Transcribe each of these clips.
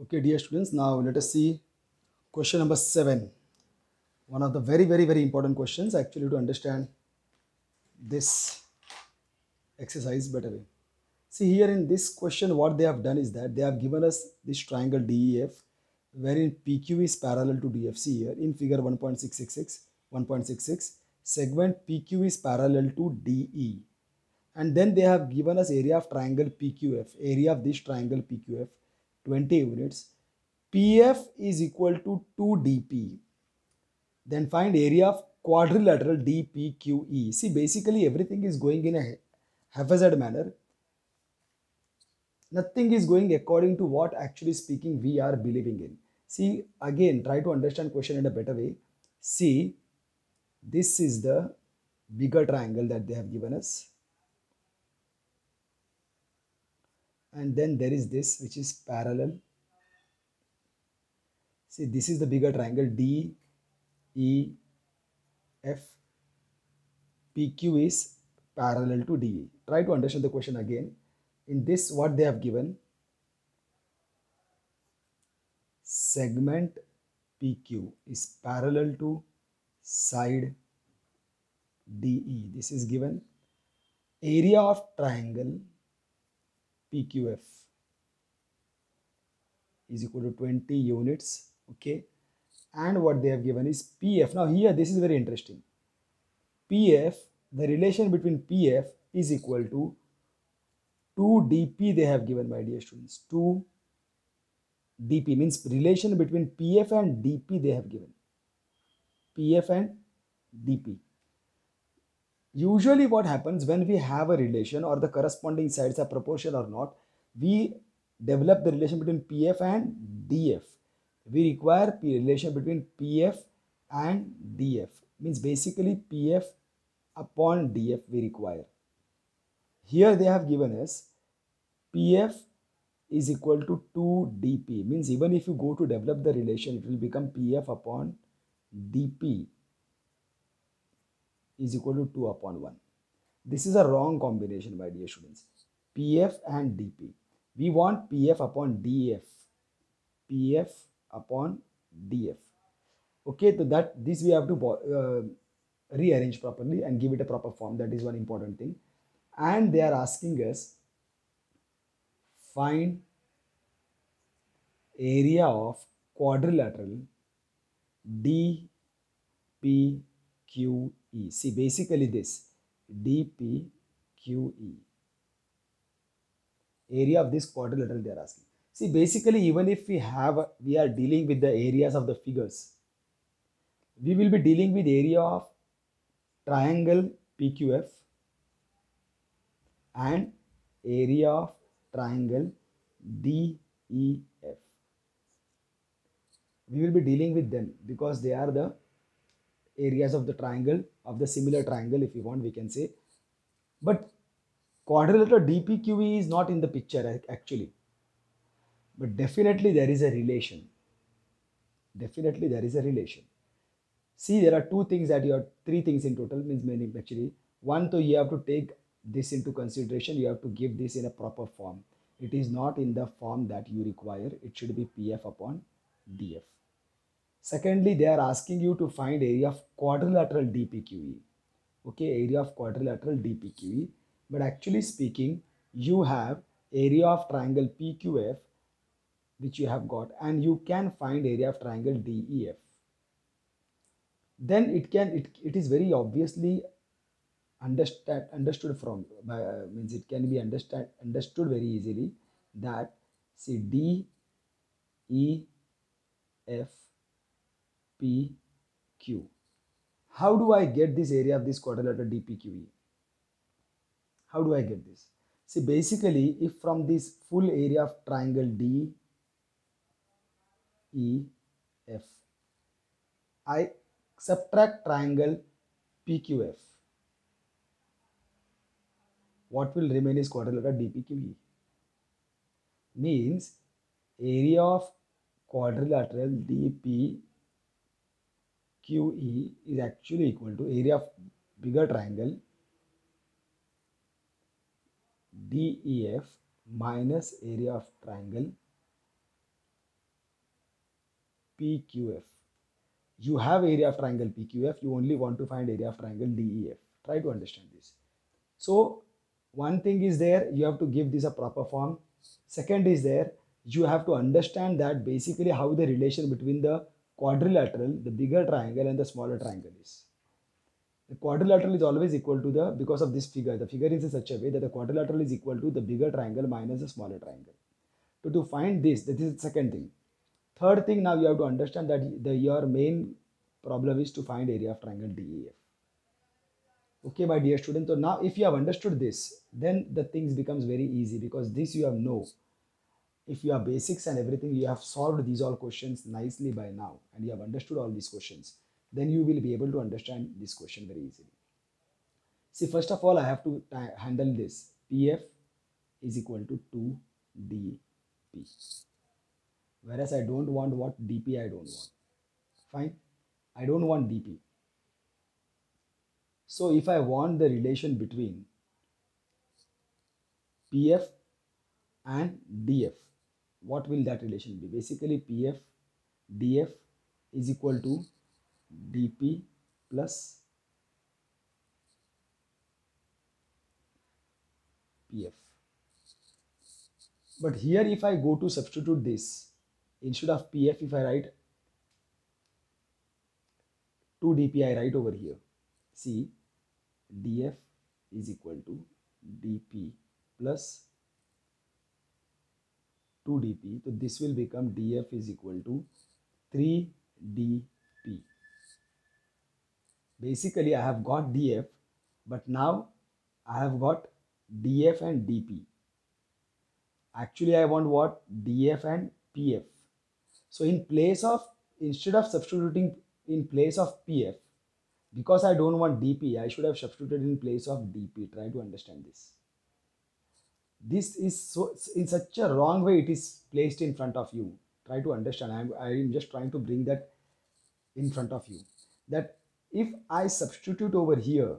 Okay, dear students, now let us see question number 7. One of the very important questions actually to understand this exercise better way. See here in this question, what they have done is that they have given us this triangle DEF, wherein PQ is parallel to DFC here in figure 1.666, segment PQ is parallel to DE. And then they have given us area of triangle PQF, area of this triangle PQF, 20 units. PF is equal to 2DP. Then find area of quadrilateral DPQE. See, basically everything is going in a haphazard manner. Nothing is going according to what actually speaking we are believing in. See, again, try to understand question in a better way. See, this is the bigger triangle that they have given us. And then there is this which is parallel. See, this is the bigger triangle D, E, F. PQ is parallel to DE. Try to understand the question again. In this, what they have given, segment PQ is parallel to side DE. This is given. Area of triangle PQF is equal to 20 units. Okay. And what they have given is PF. Now here, this is very interesting. PF, the relation between PF is equal to 2DP they have given, my dear students. 2DP means relation between PF and DP they have given. PF and DP. Usually what happens when we have a relation or the corresponding sides are proportional or not, we develop the relation between PF and DF. We require relation between PF and DF. Means basically PF upon DF we require. Here they have given us PF is equal to 2DP. Means even if you go to develop the relation, it will become PF upon DP is equal to 2 upon 1. This is a wrong combination, my dear students. PF and DP. We want PF upon DF. PF upon DF. Okay, so this we have to rearrange properly and give it a proper form. That is one important thing. And they are asking us find area of quadrilateral DPQE. See, basically this DPQE. Area of this quadrilateral they are asking. See, basically even if we are dealing with the areas of the figures, we will be dealing with area of triangle PQF and area of triangle DEF. We will be dealing with them because they are the areas of the triangle, of the similar triangle, if you want, we can say. But quadrilateral DPQE is not in the picture actually. But definitely there is a relation. Definitely there is a relation. See, there are three things in total, means many actually. One, so you have to take this into consideration. You have to give this in a proper form. It is not in the form that you require. It should be PF upon DF. Secondly, they are asking you to find area of quadrilateral DPQE. Okay, area of quadrilateral DPQE. But actually speaking, you have area of triangle PQF, which you have got, and you can find area of triangle DEF. Then it is very obviously understood from means it can be understood very easily that see D, E, F, P, Q. How do I get this area of this quadrilateral DPQE? How do I get this? See, basically, if from this full area of triangle D, E, F, I subtract triangle PQF, what will remain is quadrilateral DPQE. Means area of quadrilateral DPQE is actually equal to area of bigger triangle DEF minus area of triangle PQF. You have area of triangle PQF, you only want to find area of triangle DEF. Try to understand this. So one thing is there, you have to give this a proper form. Second is there, you have to understand that basically how the relation between the quadrilateral, the bigger triangle and the smaller triangle is. The quadrilateral is always equal to the, because of this figure, the figure is in such a way that the quadrilateral is equal to the bigger triangle minus the smaller triangle. So to find this is the second thing. Third thing, now you have to understand that your main problem is to find area of triangle DEF. Okay, my dear student. So now if you have understood this, then the things becomes very easy, because this you have know. If you have basics and everything, you have solved these all questions nicely by now, and you have understood all these questions, then you will be able to understand this question very easily. See, first of all, I have to handle this. PF is equal to 2dp. Whereas I don't want what? dp I don't want. Fine. I don't want dp. So if I want the relation between PF and DF, what will that relation be? Basically, PF DF is equal to dp plus PF. But here if I go to substitute this, instead of PF, if I write 2dp, I write over here. See, df is equal to dp plus 2dp. So this will become df is equal to 3dp. Basically, I have got df, but now I have got df and dp. Actually, I want what? df and pf. So instead of substituting in place of pf, because I don't want dp, I should have substituted in place of dp. Try to understand this. This is so, in such a wrong way it is placed in front of you. Try to understand. I'm just trying to bring that in front of you, that if I substitute over here,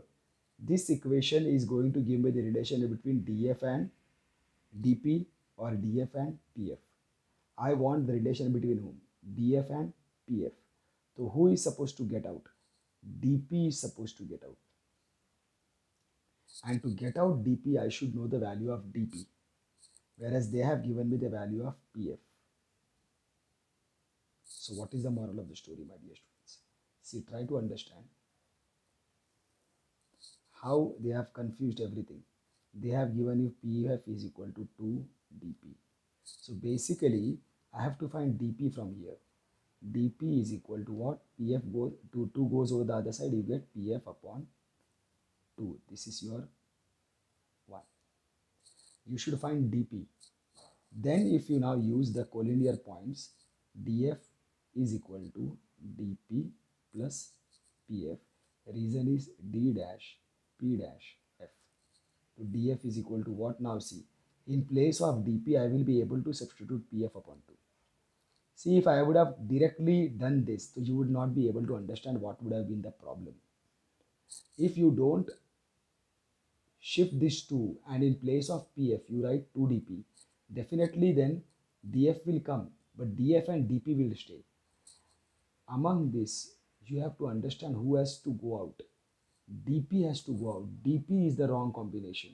this equation is going to give me the relation between df and dp or df and pf. I want the relation between whom? df and pf. So who is supposed to get out? dp is supposed to get out. And to get out dp, I should know the value of dp, whereas they have given me the value of pf. So what is the moral of the story, my dear students? See, try to understand how they have confused everything. They have given you pf is equal to 2dp. So basically, I have to find dp from here. dp is equal to what? Pf goes to 2 goes over the other side, you get pf upon 2. This is your 1. You should find dp. Then if you now use the collinear points, df is equal to dp plus pf. Reason is d dash p dash f. So df is equal to what? Now see, in place of dp, I will be able to substitute pf upon 2. See, if I would have directly done this, so you would not be able to understand what would have been the problem. If you don't shift this 2 and in place of pf you write 2dp, definitely then df will come, but df and dp will stay. Among this, you have to understand who has to go out. dp has to go out. dp is the wrong combination.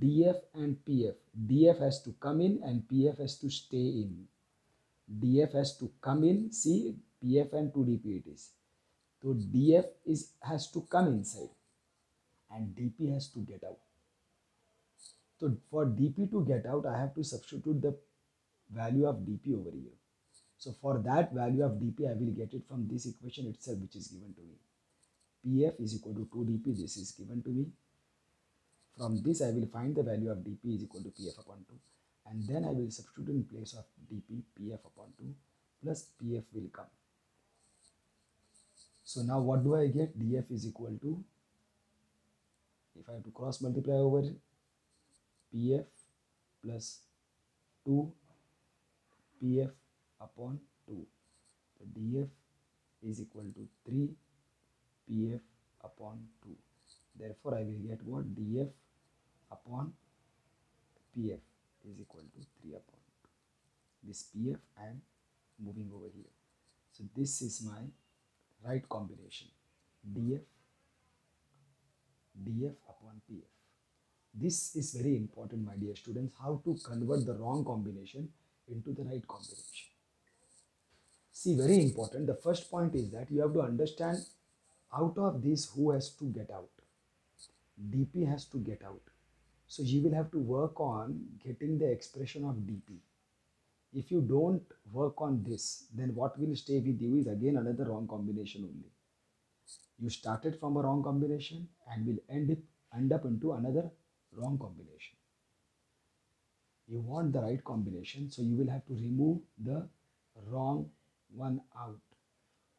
df and pf, df has to come in and pf has to stay in. df has to come in, see, pf and 2dp it is. So df has to come inside and dp has to get out. So for dp to get out, I have to substitute the value of dp over here. So for that value of dp, I will get it from this equation itself, which is given to me. pf is equal to 2dp, this is given to me. From this, I will find the value of dp is equal to pf upon 2. And then I will substitute in place of dp, pf upon 2 plus pf will come. So now what do I get? df is equal to, if I have to cross multiply over, pf plus 2 pf upon 2. So df is equal to 3 pf upon 2. Therefore, I will get what? df upon pf is equal to 3 upon 2. This pf I am moving over here. So this is my right combination, df upon pf. This is very important, my dear students, how to convert the wrong combination into the right combination. See, very important. The first point is that you have to understand out of this who has to get out. dp has to get out. So you will have to work on getting the expression of dp. If you don't work on this, then what will stay with you is again another wrong combination only. You started from a wrong combination and will end up into another wrong combination. You want the right combination, so you will have to remove the wrong one out.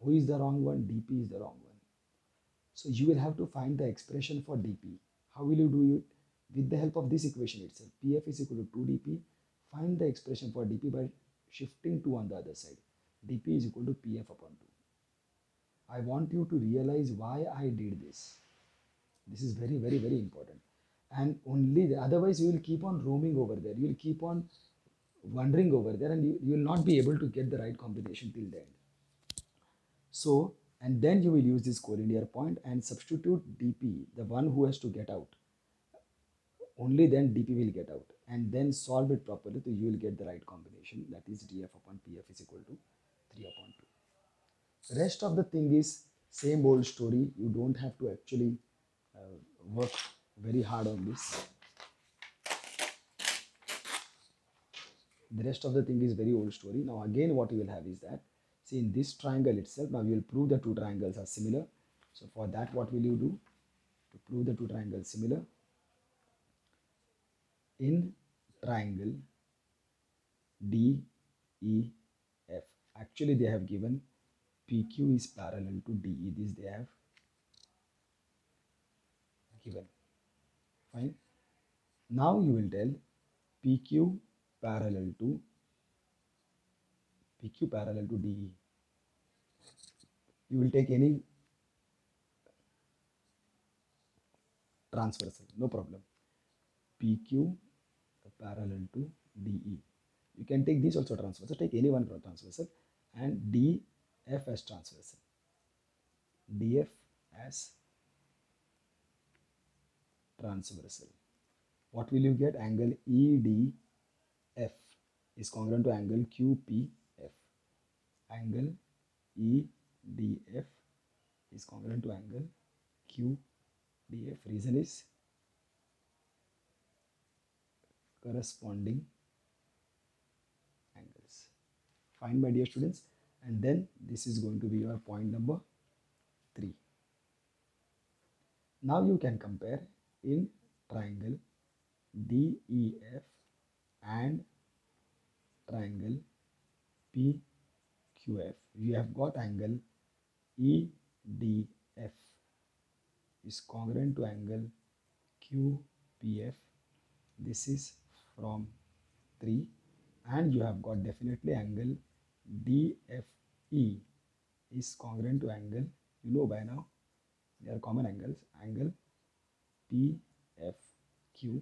Who is the wrong one? dp is the wrong one. So you will have to find the expression for dp. How will you do it? With the help of this equation itself, pf is equal to 2dp. Find the expression for dp by shifting 2 on the other side. dp is equal to pf upon 2. I want you to realize why I did this. This is very, very, very important. And only otherwise you will keep on roaming over there. You will keep on wandering over there, and you will not be able to get the right combination till the end. So, and then you will use this collinear point and substitute dp, the one who has to get out. Only then dp will get out, and then solve it properly, so you will get the right combination, that is df upon pf is equal to 3 upon 2. Rest of the thing is same old story. You don't have to actually work very hard on this. The rest of the thing is very old story. Now again what you will have is that, see, in this triangle itself, now you will prove the two triangles are similar. So for that, what will you do? To prove the two triangles similar, in triangle DEF, actually they have given PQ is parallel to DE. This they have given. Fine. Now you will tell PQ parallel to DE. You will take any transversal, no problem. PQ parallel to DE. You can take this also transversal, take any one transversal, and DF as transversal. DF as transversal. What will you get? Angle EDF is congruent to angle QPF. Angle EDF is congruent to angle QDF. Reason is corresponding angles. Fine, my dear students. And then this is going to be your point number 3. Now you can compare in triangle DEF and triangle PQF. You have got angle EDF is congruent to angle QPF. This is from 3, and you have got definitely angle DFE is congruent to angle, you know by now, they are common angles, angle PFQ.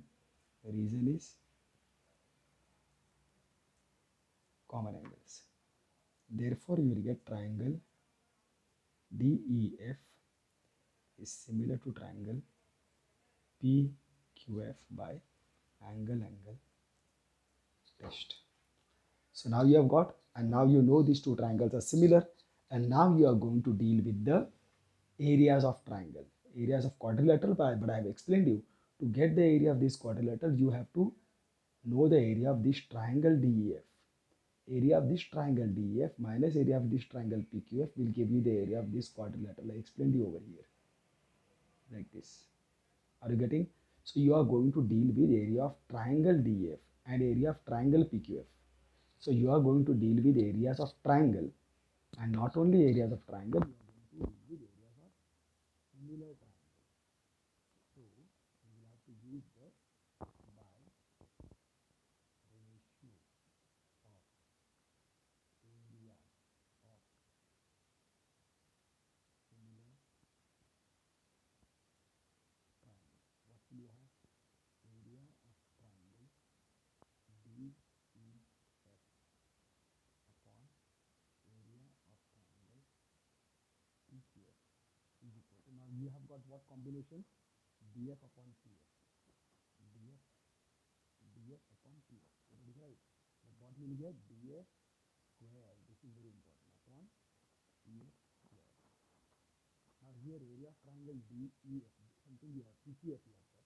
The reason is common angles. Therefore, you will get triangle DEF is similar to triangle PQF by angle test. So now you have got, and now you know these two triangles are similar, and now you are going to deal with the areas of triangle, areas of quadrilateral. But I have explained you, to get the area of this quadrilateral, you have to know the area of this triangle DEF. Area of this triangle DEF minus area of this triangle PQF will give you the area of this quadrilateral. I explained you over here, like this. Are you getting? So you are going to deal with area of triangle DEF and area of triangle PQF. So you are going to deal with areas of triangle, and not only areas of triangle, you are going to deal with areas of similar triangle. So you will have to use the by ratio of area of similar triangle. What will you have? Area of triangle DEF upon area of triangle you have got what combination? df upon tf. df df upon tf. It is right. But what you will get? df square. This is very important. Upon tf square. Now here area of triangle DEF, something you have PQF you have got.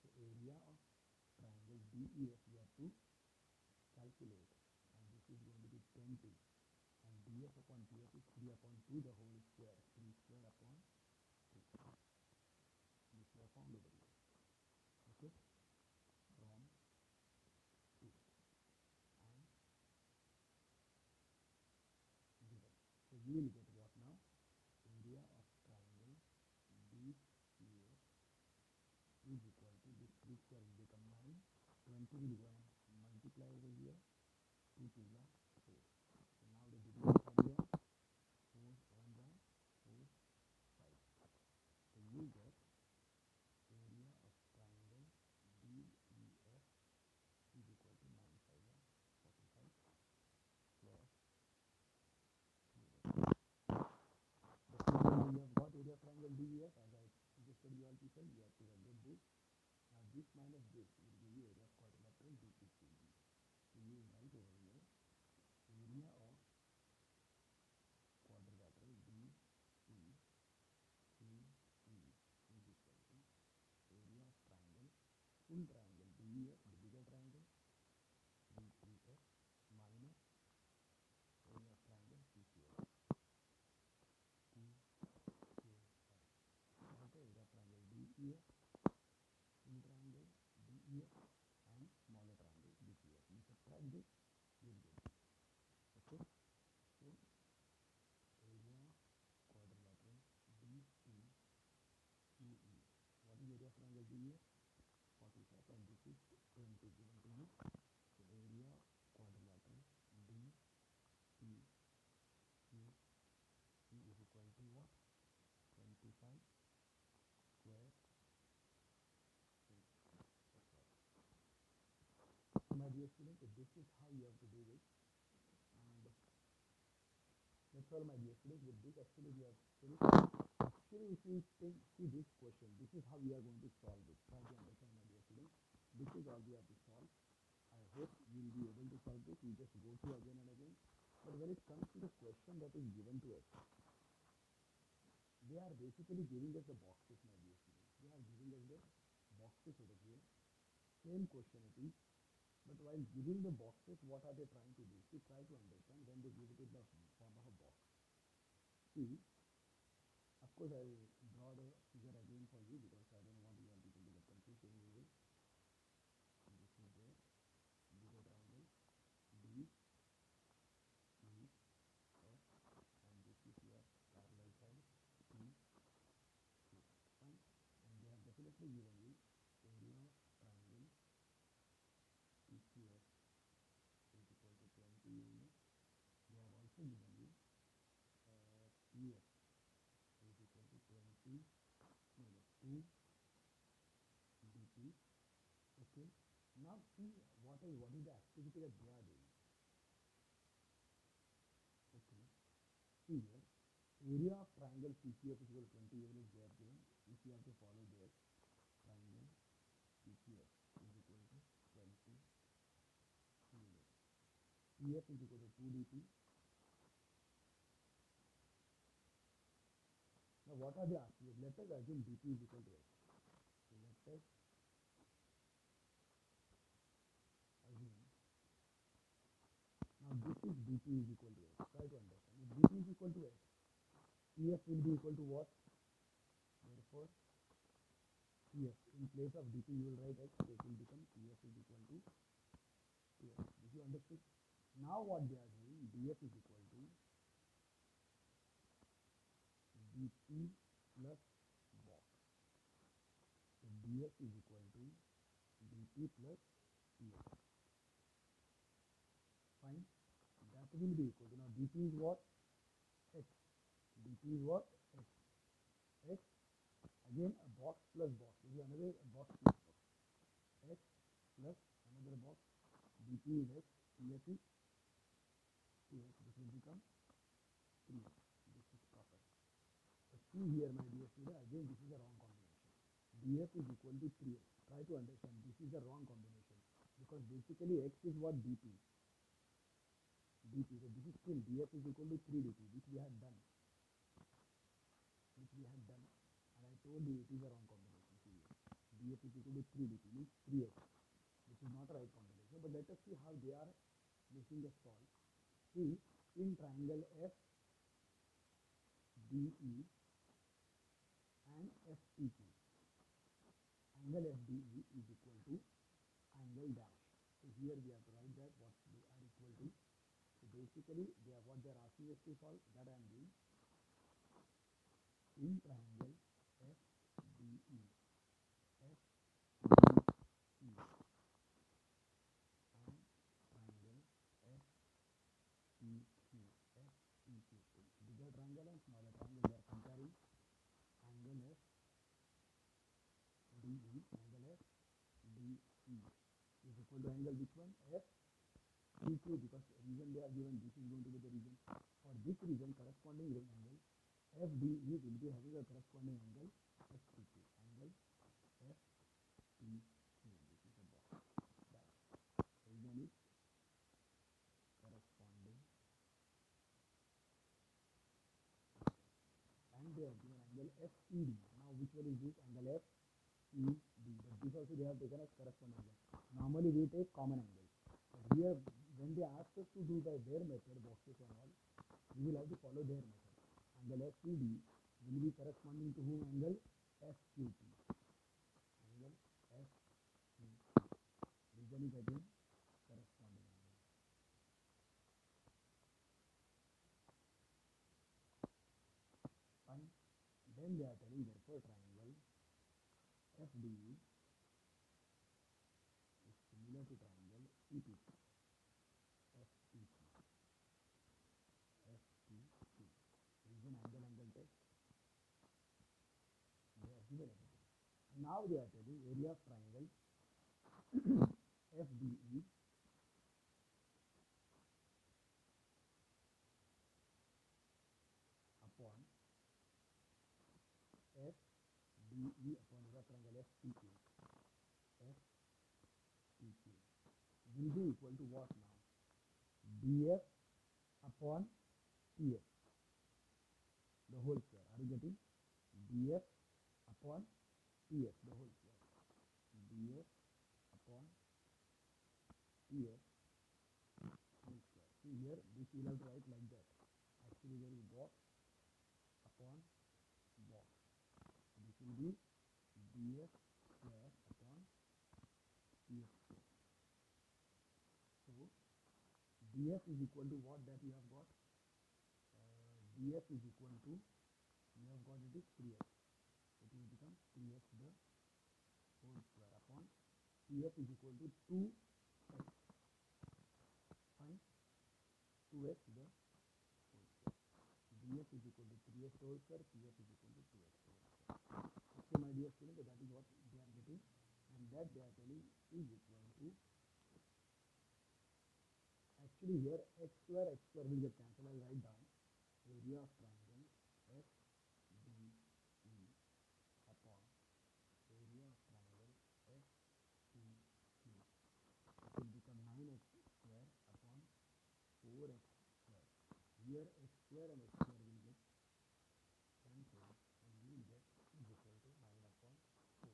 So area of triangle DEF you have to calculate, and this is going to be 20, and df upon tf is 3 upon 2 the whole square, 3 square upon 2. This we have found over here. Okay, from 2 and given. So you will get what now? Area of triangle DEF is equal to this 3 square will become 9, 20 will go and multiply over here, 2 2 la 4. So now the division formula, 4 1 by 4 5. So you get area of triangle DEF is equal to 9 5 45 square. Definitely you have got area of triangle DEF. As I suggested you all people, you have to get this. Now this minus this will give you area of quadrilateral DPQE. So you write over here area of quadrilateral DPQE is equal to area of triangle, full triangle DEF, the bigger triangle, D3F minus area of triangle PQF, okay, area of triangle DEF, full triangle DEF, and smaller triangle DPF. You subtract this, you will get this. Okay, so area quadrilateral DPQE. What is area of triangle DEF? 45, and this is 20 given to you. So area quadrilateral DPQE is equal to what? 25 square inch. So my dear students, this is how you have to do this, and that's all my dear students. With this actually we have finished. Actually if you see this question, this is how we are going to solve it. Try to understand my dear students. This is all we have to solve. I hope you will be able to solve this. You just go through again and again. But when it comes to the question that is given to us, they are basically giving us the boxes, my dear students. They are giving us the boxes over here. Same question it is. But while giving the boxes, what are they trying to do? See, try to understand when they give it in the form of a box. See, of course, I will draw the figure again for you because I don't want you all people to get confused anyway. This is the bigger triangle D, E, F, and this is your parallel side P, Q. Fine. And they have definitely given you area of triangle PQF is equal to 20 units. They have also given you PF is equal to 20 minus 2 dp. Okay, now see what is the activity that they are doing. Okay, see here, area of triangle PQF is equal to 20 units they have given. If you have to follow this, triangle PQF is equal to 20 units. PF is equal to 2 dp. Now what are they asking? Let us assume dp is equal to x. So let us assume, now this is dp is equal to x. Try to understand. If dp is equal to x, PF will be equal to what? Therefore, PF in place of dp you will write x, so it will become PF is equal to 2x. Did you understood? Now what they are doing, df is equal to dp plus box. So df is equal to dp plus pf. Fine. That will be equal to, now dp is what? X. dp is what? X. X. Again a box plus box. This is another box plus box. X plus another box. dp is x. pf is 2x. This will become 3x. This is perfect. See here, my dear student, again this is a wrong combination. df is equal to 3x. Try to understand, this is a wrong combination because basically x is what dp. So this is still df is equal to 3 dp, which we had done, and I told you it is a wrong combination. See here, df is equal to 3 dp means 3x, which is not a right combination. But let us see how they are making a solve. See, in triangle FDE and FTQ, angle FDE is equal to angle dash. So here we have to write that what they are equal to. So basically, what they are asking us to solve, that I am doing. In triangle FDE, FDE and triangle FTQ, bigger triangle and smaller triangle, they are comparing angle FDE, angle FDE is equal to angle which one? FTQ, because reason they are given, this is going to be the reason. For this reason, corresponding angle FDE will be having a corresponding angle FTQ. Angle FTQ. This is the box. That reason is corresponding, and they are given angle FED. Now, which one is this? Angle FED. But this also they have taken as corresponding angle. Normally, we take common angle. But here, when they ask us to do by their method, boxes and all, we will have to follow their method. Angle FED will be corresponding to whom? Angle FQT. Angle FQT. Reason is again corresponding angle. Fine. Then they are telling therefore triangle FDE is similar to triangle EPQ. FTQ. Reason angle test. They are given everything. Now they are telling area of triangle FDE upon FDE upon area of triangle FTQ. FTQ will be equal to what now? df upon tf, the whole square. Are you getting? df upon tf, the whole square. df upon tf whole square. See here, this you will have to write like that. Actually, there is box upon box. This will be df square upon tf square. So df is equal to what that you have got? Df is equal to, you have got it is 3x. It will become 3x the whole square upon tf is equal to 2x. Fine. 2x the whole square. df is equal to 3x the whole square. Tf is equal to 2x the whole square. Okay, my dear student, that is what they are getting, and that they are telling is equal to, actually here x square will get cancelled. I'll write down area of triangle FDE upon area of triangle FTQ. It will become 9x square upon 4x square. Here x square and x square will get cancelled, and you will get is equal to 9 upon 4.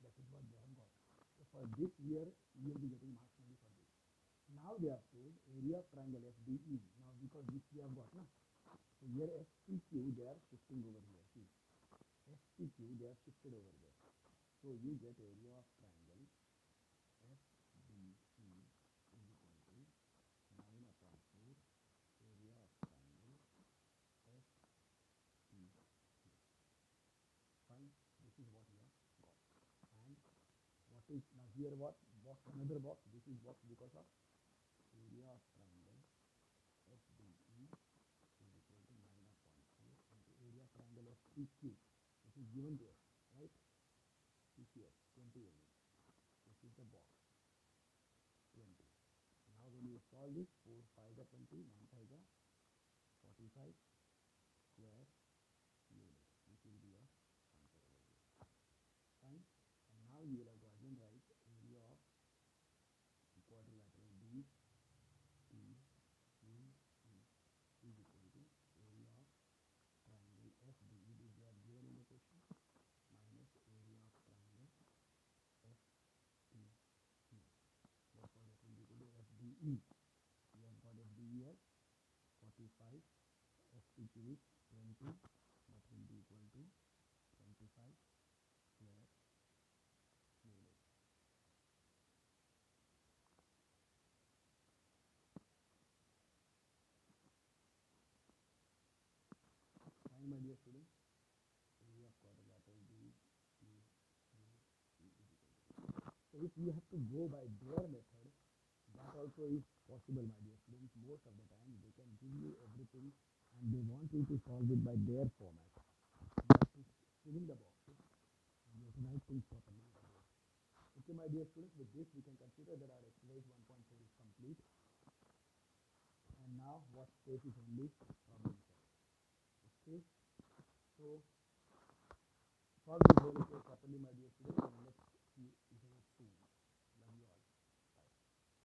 That is what they have got. So for this year, you will be getting marks only for this. Now they have told area of triangle FDE. Now because this we have got, na? So here FTQ they are shifting over here. See, FTQ they are shifted over there. So you get area of triangle FDE is equal to 9 upon 4 area of triangle FTQ. Fine. This is what you have got. And what is now here? What box? Another box. This is box because of area of triangle FDE is equal to 9 upon 4 into area of triangle FTQ, which is given to us, right? TCF 20 mm. This is the box 20. Now when you solve this, 4 5 are 20, 9 5 are 45 square units. you will have to again write area of quadrilateral BPQE is equal to area of triangle FDE, which they are given in the question, minus area of triangle FTE. Therefore, that will be equal to FDE. We have got FDE as 45, FTQ is 20. That will be equal to 25 square units. Fine, my dear students, area of quadrilateral BQE is equal to. So if you have to go by their method, that also is possible, my dear students. Most of the time they can give you everything and they want you to solve it by their format. You have to fill in the boxes and you have to write things properly. Okay, my dear students, with this we can consider that our exercise 1.4 is complete. And now what stays is only problem solve. Okay, so solve this whole equation properly, my dear students, and let's see